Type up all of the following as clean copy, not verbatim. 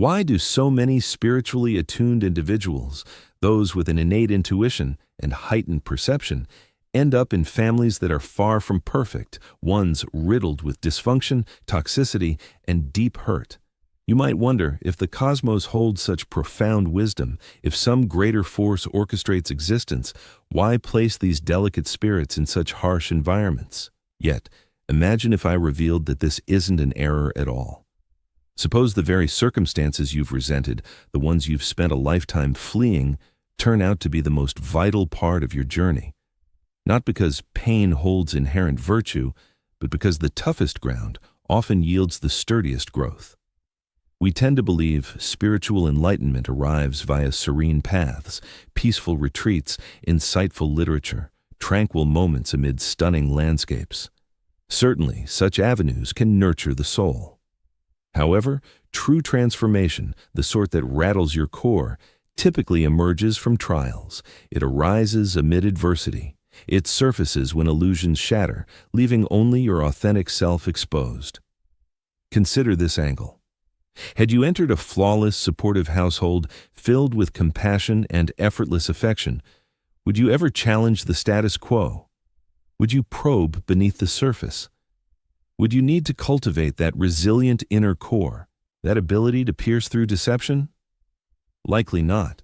Why do so many spiritually attuned individuals, those with an innate intuition and heightened perception, end up in families that are far from perfect, ones riddled with dysfunction, toxicity, and deep hurt? You might wonder if the cosmos holds such profound wisdom, if some greater force orchestrates existence, why place these delicate spirits in such harsh environments? Yet, imagine if I revealed that this isn't an error at all. Suppose the very circumstances you've resented, the ones you've spent a lifetime fleeing, turn out to be the most vital part of your journey. Not because pain holds inherent virtue, but because the toughest ground often yields the sturdiest growth. We tend to believe spiritual enlightenment arrives via serene paths, peaceful retreats, insightful literature, tranquil moments amid stunning landscapes. Certainly, such avenues can nurture the soul. However, true transformation, the sort that rattles your core, typically emerges from trials. It arises amid adversity. It surfaces when illusions shatter, leaving only your authentic self exposed. Consider this angle. Had you entered a flawless, supportive household filled with compassion and effortless affection, would you ever challenge the status quo? Would you probe beneath the surface? Would you need to cultivate that resilient inner core, that ability to pierce through deception? Likely not.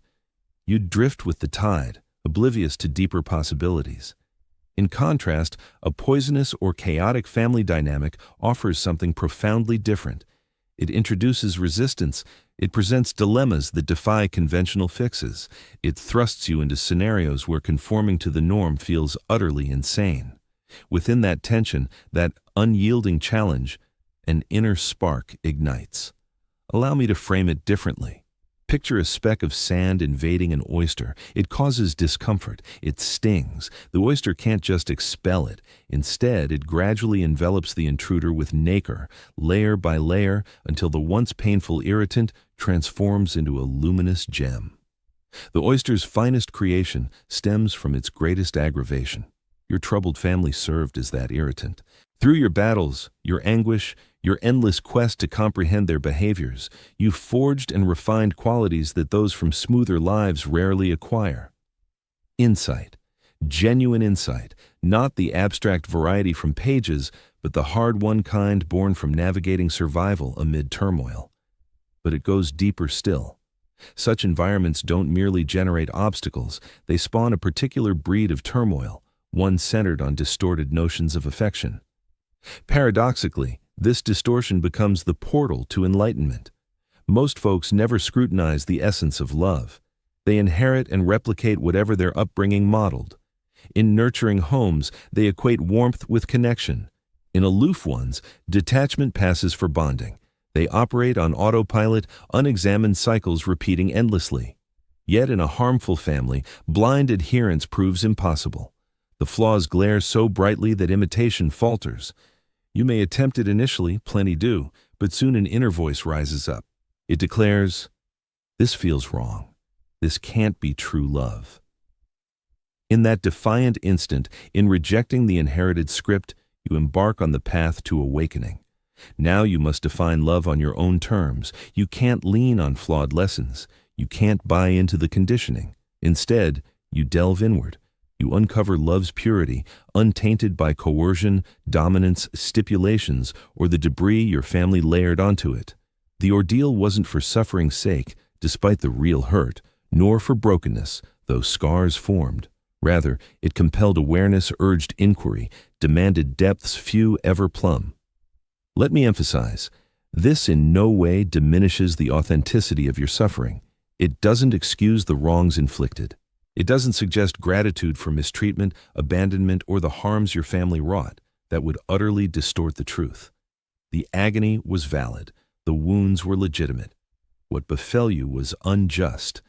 You'd drift with the tide, oblivious to deeper possibilities. In contrast, a poisonous or chaotic family dynamic offers something profoundly different. It introduces resistance. It presents dilemmas that defy conventional fixes. It thrusts you into scenarios where conforming to the norm feels utterly insane. Within that tension, that unyielding challenge, an inner spark ignites. Allow me to frame it differently. Picture a speck of sand invading an oyster. It causes discomfort. It stings. The oyster can't just expel it. Instead, it gradually envelops the intruder with nacre, layer by layer, until the once painful irritant transforms into a luminous gem. The oyster's finest creation stems from its greatest aggravation. Your troubled family served as that irritant. Through your battles, your anguish, your endless quest to comprehend their behaviors, you forged and refined qualities that those from smoother lives rarely acquire. Insight, genuine insight, not the abstract variety from pages, but the hard-won kind born from navigating survival amid turmoil. But it goes deeper still. Such environments don't merely generate obstacles, they spawn a particular breed of turmoil, one centered on distorted notions of affection. Paradoxically, this distortion becomes the portal to enlightenment. Most folks never scrutinize the essence of love. They inherit and replicate whatever their upbringing modeled. In nurturing homes, they equate warmth with connection. In aloof ones, detachment passes for bonding. They operate on autopilot, unexamined cycles repeating endlessly. Yet in a harmful family, blind adherence proves impossible. The flaws glare so brightly that imitation falters. You may attempt it initially, plenty do, but soon an inner voice rises up. It declares, "This feels wrong. This can't be true love." In that defiant instant, in rejecting the inherited script, you embark on the path to awakening. Now you must define love on your own terms. You can't lean on flawed lessons. You can't buy into the conditioning. Instead, you delve inward. You uncover love's purity, untainted by coercion, dominance, stipulations, or the debris your family layered onto it. The ordeal wasn't for suffering's sake, despite the real hurt, nor for brokenness, though scars formed. Rather, it compelled awareness, urged inquiry, demanded depths few ever plumb. Let me emphasize, this in no way diminishes the authenticity of your suffering. It doesn't excuse the wrongs inflicted. It doesn't suggest gratitude for mistreatment, abandonment, or the harms your family wrought that would utterly distort the truth. The agony was valid. The wounds were legitimate. What befell you was unjust.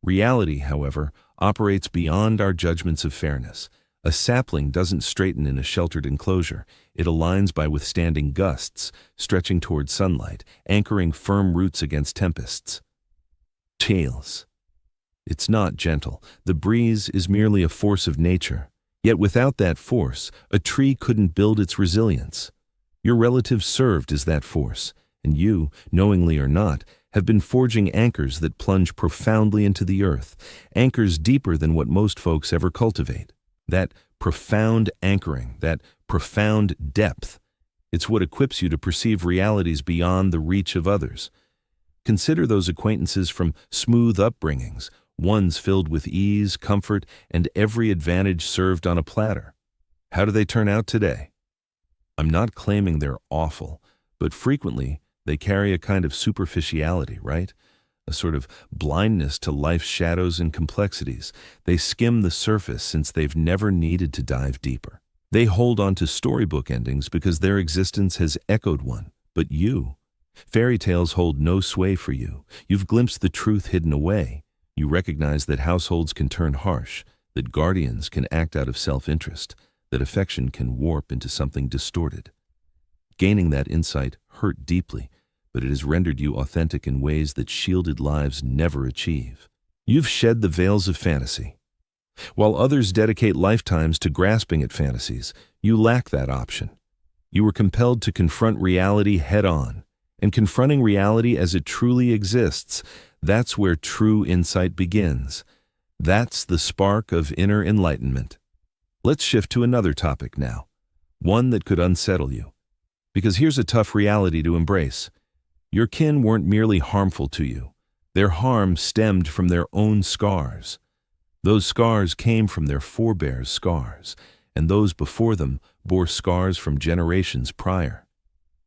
Reality, however, operates beyond our judgments of fairness. A sapling doesn't straighten in a sheltered enclosure. It aligns by withstanding gusts, stretching toward sunlight, anchoring firm roots against tempests. Tales. It's not gentle. The breeze is merely a force of nature. Yet without that force, a tree couldn't build its resilience. Your relatives served as that force, and you, knowingly or not, have been forging anchors that plunge profoundly into the earth, anchors deeper than what most folks ever cultivate. That profound anchoring, that profound depth, it's what equips you to perceive realities beyond the reach of others. Consider those acquaintances from smooth upbringings, ones filled with ease, comfort, and every advantage served on a platter. How do they turn out today? I'm not claiming they're awful, but frequently they carry a kind of superficiality, right? A sort of blindness to life's shadows and complexities. They skim the surface since they've never needed to dive deeper. They hold on to storybook endings because their existence has echoed one. But you, fairy tales hold no sway for you. You've glimpsed the truth hidden away. You recognize that households can turn harsh, that guardians can act out of self-interest, that affection can warp into something distorted. Gaining that insight hurt deeply, but it has rendered you authentic in ways that shielded lives never achieve. You've shed the veils of fantasy. While others dedicate lifetimes to grasping at fantasies, you lack that option. You were compelled to confront reality head-on, and confronting reality as it truly exists, that's where true insight begins. That's the spark of inner enlightenment. Let's shift to another topic now, one that could unsettle you. Because here's a tough reality to embrace. Your kin weren't merely harmful to you. Their harm stemmed from their own scars. Those scars came from their forebears' scars, and those before them bore scars from generations prior.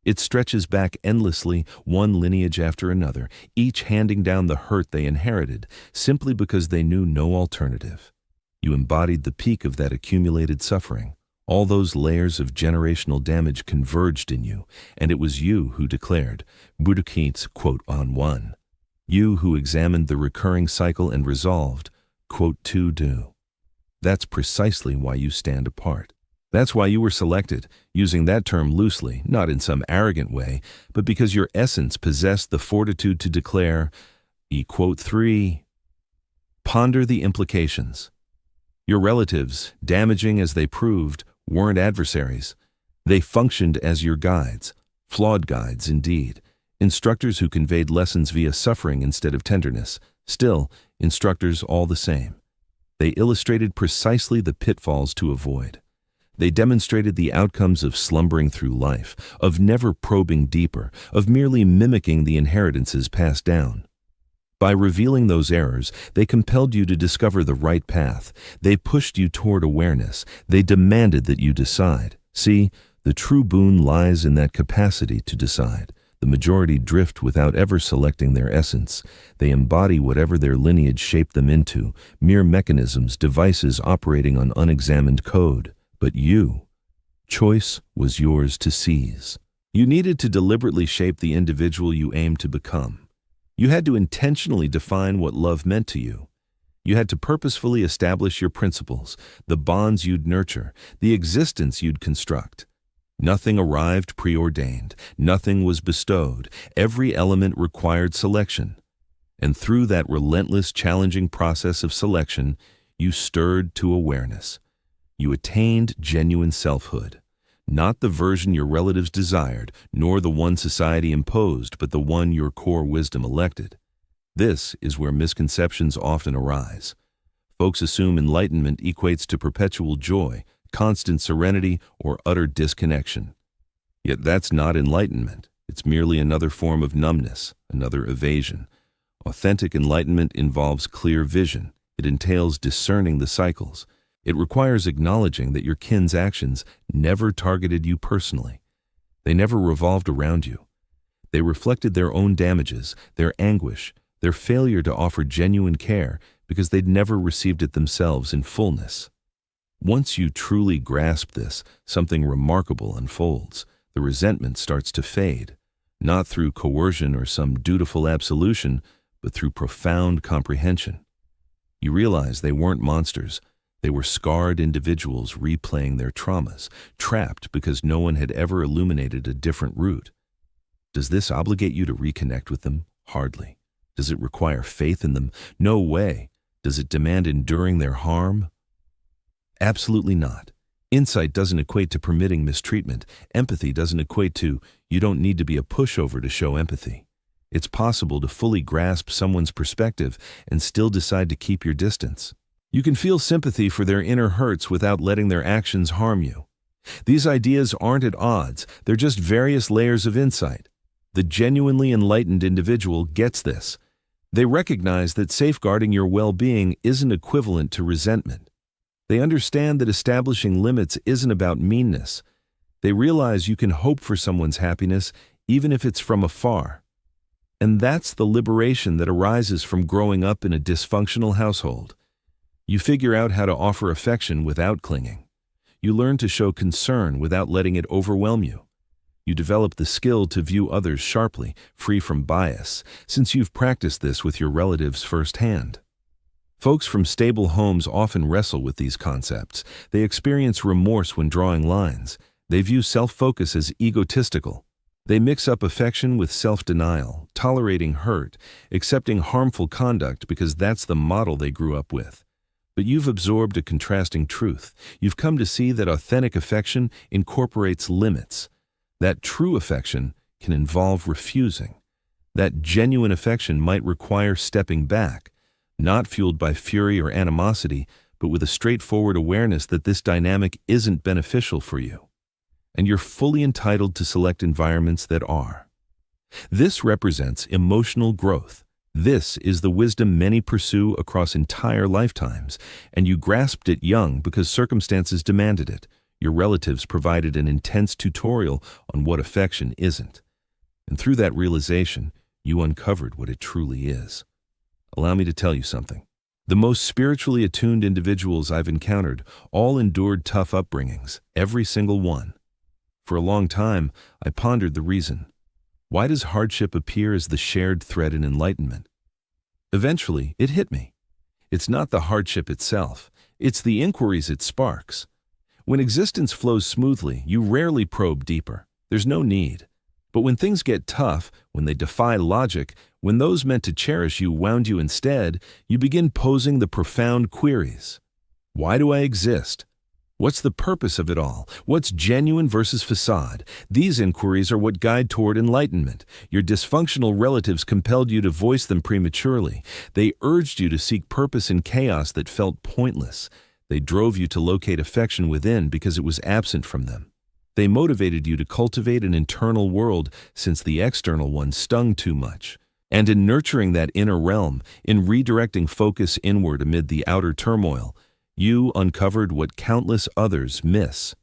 It stretches back endlessly, one lineage after another, each handing down the hurt they inherited, simply because they knew no alternative. You embodied the peak of that accumulated suffering. All those layers of generational damage converged in you, and it was you who declared, Buddha Keats, quote, on one. You who examined the recurring cycle and resolved, quote, to do. That's precisely why you stand apart. That's why you were selected, using that term loosely, not in some arrogant way, but because your essence possessed the fortitude to declare, quote 3. Ponder the implications. Your relatives, damaging as they proved, weren't adversaries. They functioned as your guides, flawed guides indeed, instructors who conveyed lessons via suffering instead of tenderness, still instructors all the same. They illustrated precisely the pitfalls to avoid. They demonstrated the outcomes of slumbering through life, of never probing deeper, of merely mimicking the inheritances passed down. By revealing those errors, they compelled you to discover the right path. They pushed you toward awareness. They demanded that you decide. See, the true boon lies in that capacity to decide. The majority drift without ever selecting their essence. They embody whatever their lineage shaped them into, mere mechanisms, devices operating on unexamined code. But you, choice was yours to seize. You needed to deliberately shape the individual you aimed to become. You had to intentionally define what love meant to you. You had to purposefully establish your principles, the bonds you'd nurture, the existence you'd construct. Nothing arrived preordained. Nothing was bestowed. Every element required selection. And through that relentless, challenging process of selection, you stirred to awareness. You attained genuine selfhood. Not the version your relatives desired, nor the one society imposed, but the one your core wisdom elected. This is where misconceptions often arise. Folks assume enlightenment equates to perpetual joy, constant serenity, or utter disconnection. Yet that's not enlightenment. It's merely another form of numbness, another evasion. Authentic enlightenment involves clear vision. It entails discerning the cycles. It requires acknowledging that your kin's actions never targeted you personally. They never revolved around you. They reflected their own damages, their anguish, their failure to offer genuine care because they'd never received it themselves in fullness. Once you truly grasp this, something remarkable unfolds. The resentment starts to fade, not through coercion or some dutiful absolution, but through profound comprehension. You realize they weren't monsters. They were scarred individuals replaying their traumas, trapped because no one had ever illuminated a different route. Does this obligate you to reconnect with them? Hardly. Does it require faith in them? No way. Does it demand enduring their harm? Absolutely not. Insight doesn't equate to permitting mistreatment. Empathy doesn't equate to, you don't need to be a pushover to show empathy. It's possible to fully grasp someone's perspective and still decide to keep your distance. You can feel sympathy for their inner hurts without letting their actions harm you. These ideas aren't at odds, they're just various layers of insight. The genuinely enlightened individual gets this. They recognize that safeguarding your well-being isn't equivalent to resentment. They understand that establishing limits isn't about meanness. They realize you can hope for someone's happiness even if it's from afar. And that's the liberation that arises from growing up in a dysfunctional household. You figure out how to offer affection without clinging. You learn to show concern without letting it overwhelm you. You develop the skill to view others sharply, free from bias, since you've practiced this with your relatives firsthand. Folks from stable homes often wrestle with these concepts. They experience remorse when drawing lines. They view self-focus as egotistical. They mix up affection with self-denial, tolerating hurt, accepting harmful conduct because that's the model they grew up with. But you've absorbed a contrasting truth. You've come to see that authentic affection incorporates limits. That true affection can involve refusing. That genuine affection might require stepping back, not fueled by fury or animosity, but with a straightforward awareness that this dynamic isn't beneficial for you. And you're fully entitled to select environments that are. This represents emotional growth. This is the wisdom many pursue across entire lifetimes, and you grasped it young because circumstances demanded it. Your relatives provided an intense tutorial on what affection isn't. And through that realization, you uncovered what it truly is. Allow me to tell you something. The most spiritually attuned individuals I've encountered all endured tough upbringings, every single one. For a long time, I pondered the reason. Why does hardship appear as the shared thread in enlightenment? Eventually, it hit me. It's not the hardship itself, it's the inquiries it sparks. When existence flows smoothly, you rarely probe deeper. There's no need. But when things get tough, when they defy logic, when those meant to cherish you wound you instead, you begin posing the profound queries. Why do I exist? What's the purpose of it all? What's genuine versus facade? These inquiries are what guide toward enlightenment. Your dysfunctional relatives compelled you to voice them prematurely. They urged you to seek purpose in chaos that felt pointless. They drove you to locate affection within because it was absent from them. They motivated you to cultivate an internal world since the external one stung too much. And in nurturing that inner realm, in redirecting focus inward amid the outer turmoil, you uncovered what countless others miss.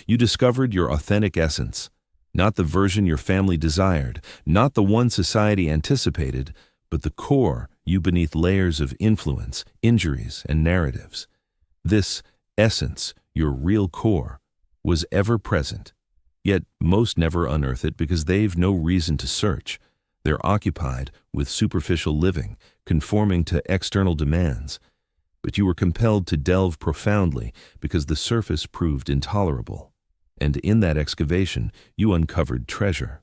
You discovered your authentic essence, not the version your family desired, not the one society anticipated, but the core you beneath layers of influence, injuries, and narratives. This essence, your real core, was ever present. Yet most never unearth it because they've no reason to search. They're occupied with superficial living, conforming to external demands. But you were compelled to delve profoundly because the surface proved intolerable. And in that excavation, you uncovered treasure.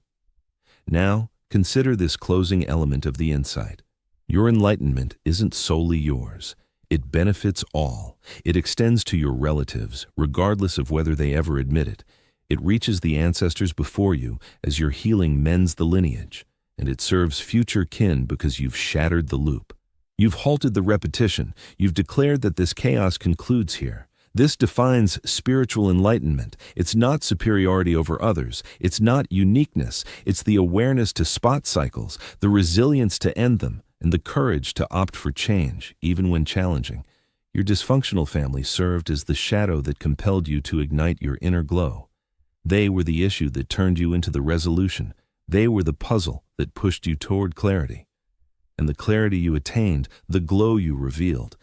Now, consider this closing element of the insight. Your enlightenment isn't solely yours. It benefits all. It extends to your relatives, regardless of whether they ever admit it. It reaches the ancestors before you as your healing mends the lineage. And it serves future kin because you've shattered the loop. You've halted the repetition. You've declared that this chaos concludes here. This defines spiritual enlightenment. It's not superiority over others. It's not uniqueness. It's the awareness to spot cycles, the resilience to end them, and the courage to opt for change, even when challenging. Your dysfunctional family served as the shadow that compelled you to ignite your inner glow. They were the issue that turned you into the resolution. They were the puzzle that pushed you toward clarity. And the clarity you attained, the glow you revealed,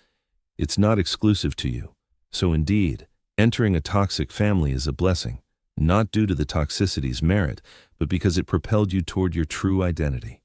it's not exclusive to you. So indeed, entering a toxic family is a blessing, not due to the toxicity's merit, but because it propelled you toward your true identity.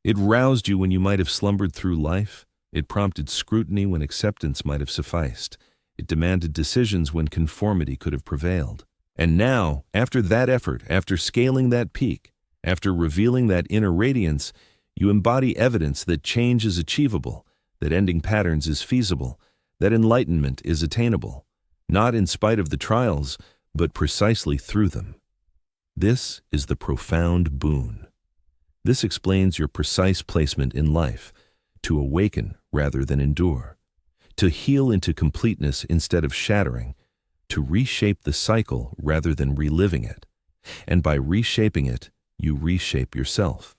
It roused you when you might have slumbered through life. It prompted scrutiny when acceptance might have sufficed. It demanded decisions when conformity could have prevailed. And now, after that effort, after scaling that peak, after revealing that inner radiance, you embody evidence that change is achievable, that ending patterns is feasible, that enlightenment is attainable, not in spite of the trials, but precisely through them. This is the profound boon. This explains your precise placement in life, to awaken rather than endure, to heal into completeness instead of shattering, to reshape the cycle rather than reliving it. And by reshaping it, you reshape yourself.